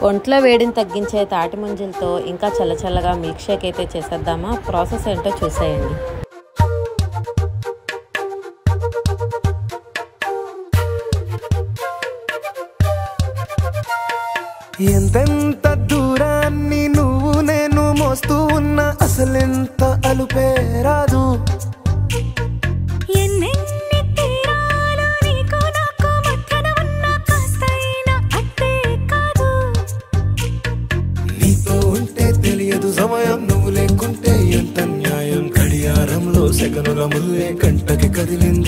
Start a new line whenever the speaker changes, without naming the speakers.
ఒంట్లో వేడిని తగ్గించే తాటి ముంజలతో ఇంకా చల్లచల్లగా మిల్క్ షేక్ అయితే చేసేద్దామా? ప్రాసెస్ ఏంటో చూసేయండి.
ఎంతెంత దూరాన్ని నువ్వు నేను మోస్తూ ఉన్నా అసలెంత అలుపే రాదు. నీతో ఉంటే తెలియదు సమయం, నువ్వు లేకుంటే ఎంత న్యాయం. గడియారంలో సెకనుల ముల్లే గంటకి కదిలింది.